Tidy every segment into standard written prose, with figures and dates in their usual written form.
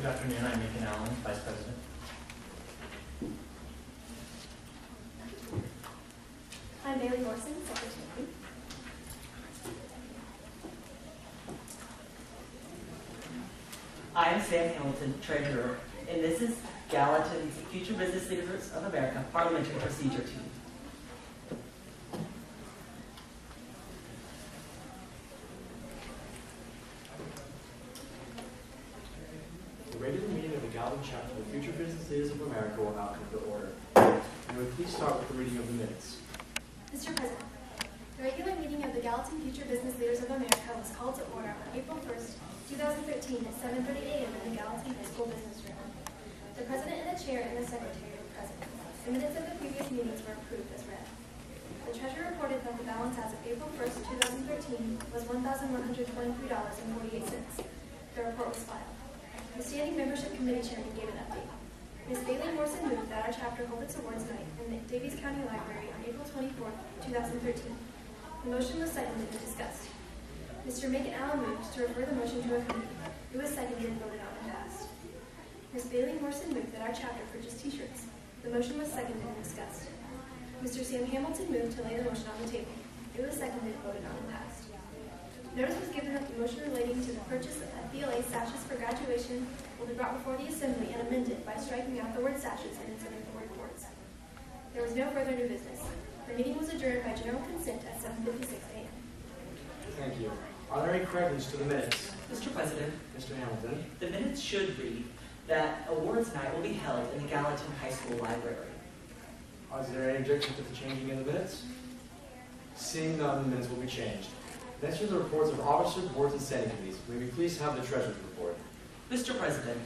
afternoon. I'm Megan Allen, Vice President. I'm Bailey Morrison, Secretary. I am Sam Hamilton, Treasurer, and this is Gallatin's Future Business Leaders of America Parliamentary Procedure Team. The regular meeting of the Gallatin chapter of the Future Business Leaders of America will now come to order. And would please start with the reading of the minutes. Mr. President, the regular meeting of the Gallatin Future Business Leaders of America was called to order on April 1st, 2013 at 7:30 a.m. in the Gallatin High School Business Room. The President and the Chair and the Secretary were present. The minutes of the previous meetings were approved as read. The Treasurer reported that the balance as of April 1st, 2013 was $1,123.48. The report was filed. The Standing Membership Committee Chairman gave an update. Ms. Bailey Morrison moved that our chapter hold its awards night in the Davies County Library on April 24th, 2013. The motion was seconded and discussed. Mr. Megan Allen moved to refer the motion to a committee. It was seconded and voted on and passed. Ms. Bailey Morrison moved that our chapter purchase t-shirts. The motion was seconded and discussed. Mr. Sam Hamilton moved to lay the motion on the table. It was seconded, voted on, and passed. Notice was given that the motion relating to the purchase of FBLA sashes for graduation will be brought before the Assembly and amended by striking out the word sashes and inserting the word boards. There was no further new business. The meeting was adjourned by general consent at 7:56 a.m. Thank you. Are there any corrections to the minutes? Mr. President, Mr. Hamilton? the minutes should read that awards night will be held in the Gallatin High School Library. Is there any objection to the changing in the minutes? Seeing none, the minutes will be changed. Next are the reports of officers, boards, and standing committees. May we please have the Treasurer's report? Mr. President,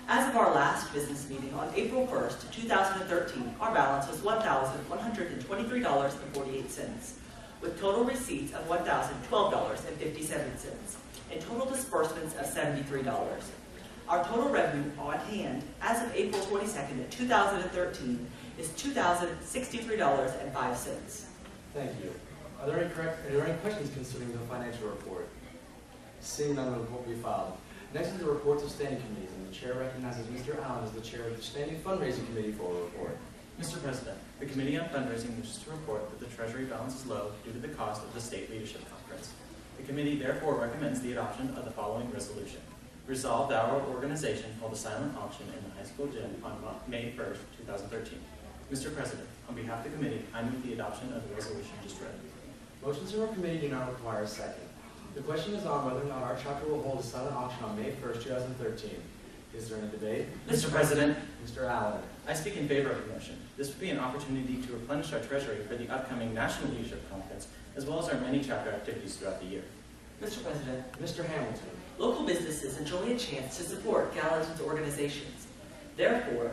as of our last business meeting on April 1st, 2013, our balance was $1,123.48, with total receipts of $1,012.57, and total disbursements of $73. Our total revenue on hand as of April 22nd, 2013 is $2,063.05. Thank you. Are there any questions concerning the financial report? Seeing none, the report will be filed. Next is the reports of standing committees, and the Chair recognizes Mr. Allen as the Chair of the Standing Fundraising Committee for a report. Mr. President, the Committee on Fundraising wishes to report that the Treasury balance is low due to the cost of the State Leadership Conference. The Committee therefore recommends the adoption of the following resolution. Resolved that our organization hold a silent auction in the high school gym on May 1st, 2013. Mr. President, on behalf of the Committee, I move the adoption of the resolution just read. Motions from our committee do not require a second. The question is on whether or not our chapter will hold a silent auction on May 1st, 2013. Is there any debate? Mr. President, Mr. Allen? I speak in favor of the motion. This would be an opportunity to replenish our Treasury for the upcoming National Leadership Conference, as well as our many chapter activities throughout the year. Mr. President, Mr. Hamilton? local businesses enjoy a chance to support Gallatin's organizations. Therefore,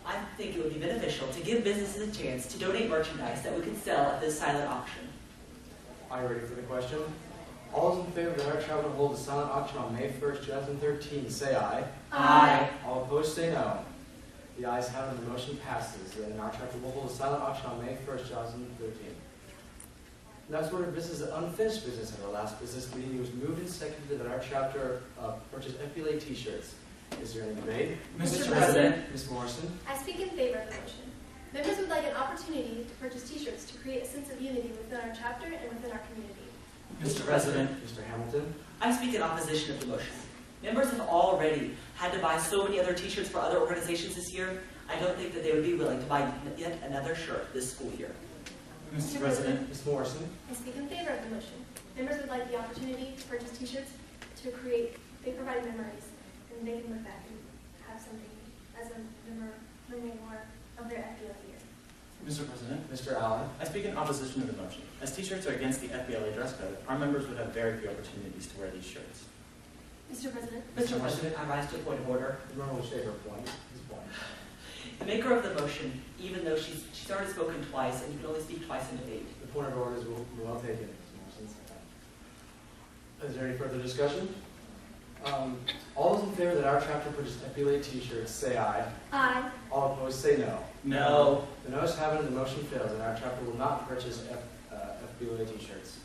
I think it would be beneficial to give businesses a chance to donate merchandise that we can sell at this silent auction. Are you ready for the question? All those in favor that our chapter will hold a silent auction on May 1st, 2013, say aye. Aye. All opposed, say no. The ayes have it, and the motion passes. And our chapter will hold a silent auction on May 1st, 2013. Next order of business is unfinished business at our last business meeting. It was moved and seconded that our chapter purchase FBLA t-shirts. Is there any debate? Mr. President. Ms. Morrison? I speak in favor of the motion. Members would like an opportunity to purchase t-shirts to create a sense of unity within our chapter and within our community. Mr. President, Mr. Hamilton? I speak in opposition of the motion. Members have already had to buy so many other t-shirts for other organizations this year. I don't think that they would be willing to buy yet another shirt this school year. Mr. President, Ms. Morrison? I speak in favor of the motion. Members would like the opportunity to purchase t-shirts they provide memories, and they can look back and have something as a memoir of their FBLA year. Mr. President, Mr. Allen? I speak in opposition to the motion. As t-shirts are against the FBLA dress code, our members would have very few opportunities to wear these shirts. Mr. President? Mr. President, I rise to a point of order. The member will state her point. His point. The maker of the motion, even though she's already spoken twice, and you can only speak twice in debate. The point of order is well taken, Ms. Morrison. Is there any further discussion? All those in favor that our chapter purchase FBLA t-shirts, say aye. Aye. All opposed, say no. No. The notice having it, the motion fails, and our chapter will not purchase FBLA t-shirts.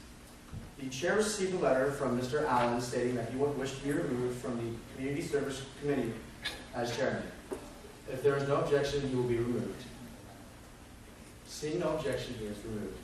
The chair received a letter from Mr. Allen stating that he would wish to be removed from the Community Service Committee as chairman. If there is no objection, you will be removed. Seeing no objection, he is removed.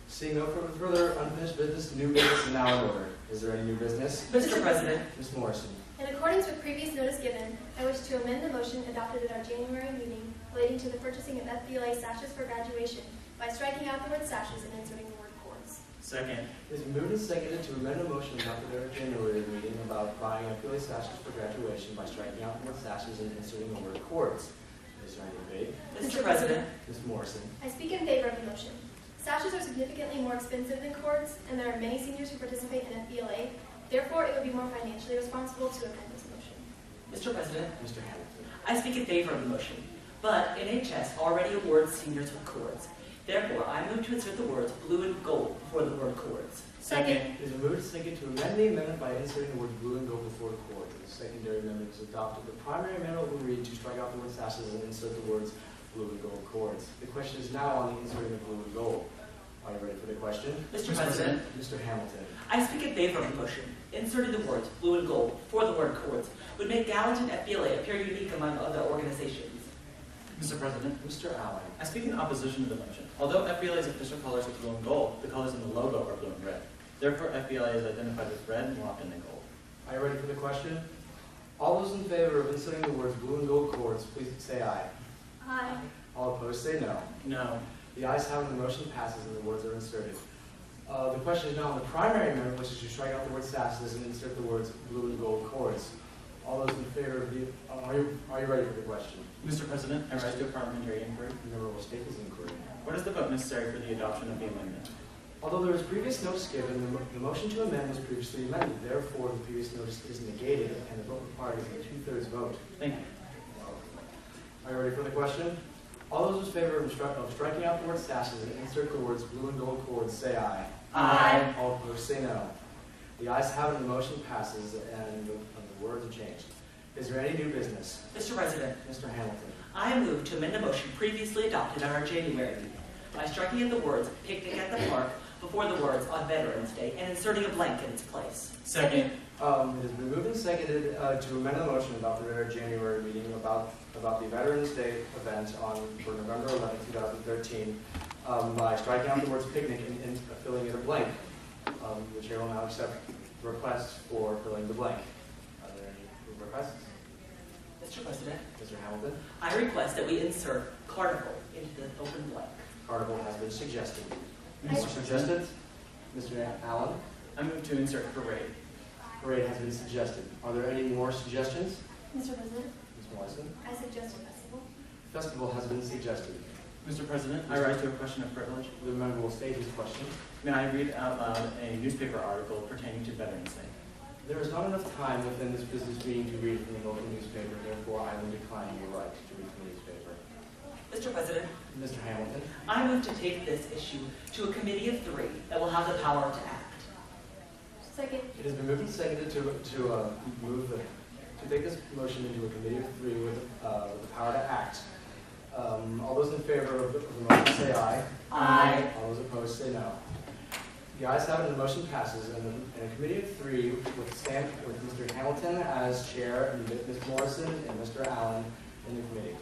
Seeing no further unfinished business, new business is now in order. Is there any new business? Mr. President, Ms. Morrison. In accordance with previous notice given, I wish to amend the motion adopted at our January meeting relating to the purchasing of FBLA sashes for graduation by striking out the word sashes and inserting the word cords. Second. It is moved and seconded to amend a motion adopted at our January meeting about buying FBLA sashes for graduation by striking out the word sashes and inserting the word cords. Is there any debate? Mr. President, Ms. Morrison. I speak in favor of the motion. Sashes are significantly more expensive than cords, and there are many seniors who participate in FBLA. Therefore, it would be more financially responsible to amend this motion. Mr. President, Mr. Hamilton. I speak in favor of the motion, but NHS already awards seniors with cords. Therefore, I move to insert the words blue and gold before the word cords. Second. It is moved and seconded to amend the amendment by inserting the word blue and gold before the cord. The secondary amendment is adopted. The primary amendment will read to strike out the word sashes and insert the words blue and gold cords. The question is now on the inserting of blue and gold. Are you ready for the question? Mr. President, Mr. Hamilton. I speak in favor of the motion. Inserting the words blue and gold before the word cords would make Gallatin FBLA appear unique among other organizations. Mr. President, Mr. Allen. I speak in opposition to the motion. Although FBLA's official colors are blue and gold, the colors in the logo are blue and red. Therefore, FBLA is identified with red and locked in gold. Are you ready for the question? All those in favor of inserting the words blue and gold cords, please say aye. Aye. All opposed, say no. No. The ayes have it, the motion passes, and the words are inserted. The question is now on the primary amendment, which is to strike out the word sashes and insert the words blue and gold cords. All those in favor of the, are you ready for the question? Mr. President, I rise to a parliamentary inquiry. Member will state his inquiry. What is the vote necessary for the adoption of the amendment? Although there was previous notice given, the motion to amend was previously amended. Therefore, the previous notice is negated, and the vote required is a 2/3 vote. Thank you. Are you ready for the question? All those in favor of striking out the word sashes and insert the words blue and gold cords, say aye. Aye. All opposed, say no. The ayes have it, and the motion passes, and the words are changed. Is there any new business? Mr. President, Mr. Hamilton. I move to amend a motion previously adopted at our January meeting by striking in the words picnic at the park before the words on Veterans Day and inserting a blank in its place. Second. It has been moved and seconded to amend the motion adopted at our January meeting about the Veterans Day event for November 11, 2013 by striking out the words picnic and filling in a blank. The chair will now accept requests for filling the blank. Are there any requests? Mr. President, Mr. Hamilton. I request that we insert carnival into the open blank. Carnival has been suggested. I- More suggested? Mr. Allen. I move to insert parade. Parade has been suggested. Are there any more suggestions? Mr. President, Ms. Morrison. I suggest a festival. Festival has been suggested. Mr. President, I rise to a question of privilege. The member will state his question. May I read out loud a newspaper article pertaining to Veterans Day? There is not enough time within this business meeting to read from the local newspaper, therefore I will decline your right to read from the newspaper. Mr. President, Mr. Hamilton. I move to take this issue to a committee of 3 that will have the power to act. Second. It has been moved and seconded to take this motion into a committee of 3 with the power to act. All those in favor of the motion say aye. Aye. All those opposed say no. The ayes have it, and the motion passes. And a committee of 3 with Mr. Hamilton as chair, and Ms. Morrison and Mr. Allen in the committee.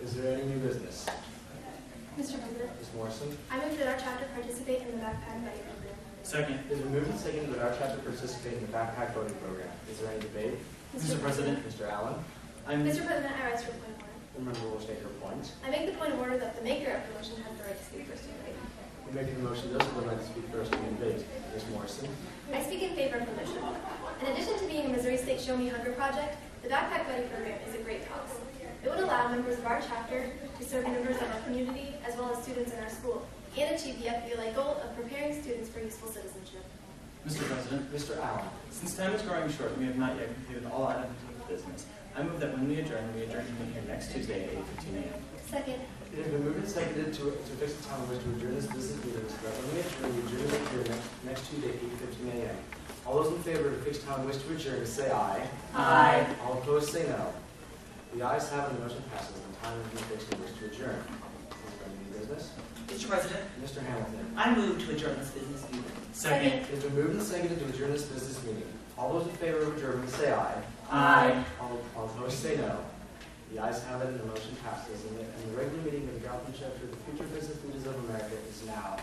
Is there any new business? Mr. President, Ms. Morrison. I move that our chapter participate in the backpack buddy program. Second. It has been moved and seconded that our chapter participate in the backpack voting program. Is there any debate? Mr. President, Mr. Allen. Mr. President, I rise for a point of order. The member will state her point. I make the point of order that the maker of the motion has the right to speak first in debate. In making the motion, those who would like to speak first in debate. Ms. Morrison. I speak in favor of the motion. In addition to being a Missouri State Show Me Hunger project, the Backpack Buddy program is a great cause. It would allow members of our chapter to serve members of our community as well as students in our school and achieve the FBLA goal of preparing students for useful citizenship. Mr. President, Mr. Allen. since time is growing short and we have not yet completed all items of business, I move that when we adjourn to meet here next Tuesday at 8:15 a.m. Second. It has been moved and seconded to fix the time in which to adjourn this business meeting so that when we adjourn here next Tuesday at 8:15 a.m. All those in favor of the fixed time in which to adjourn say aye. Aye. All opposed say no. The ayes have it, and the motion passes. The time has been fixed in which to adjourn. Is there any new business? Mr. President, Mr. Hamilton. I move to adjourn this business meeting. Second. It has been moved and seconded to adjourn this business meeting. All those in favor of adjournment say aye. Aye. All All opposed say no. The ayes have it and the motion passes. And the regular meeting of the Gallatin Chapter of the Future Business Leaders of America is now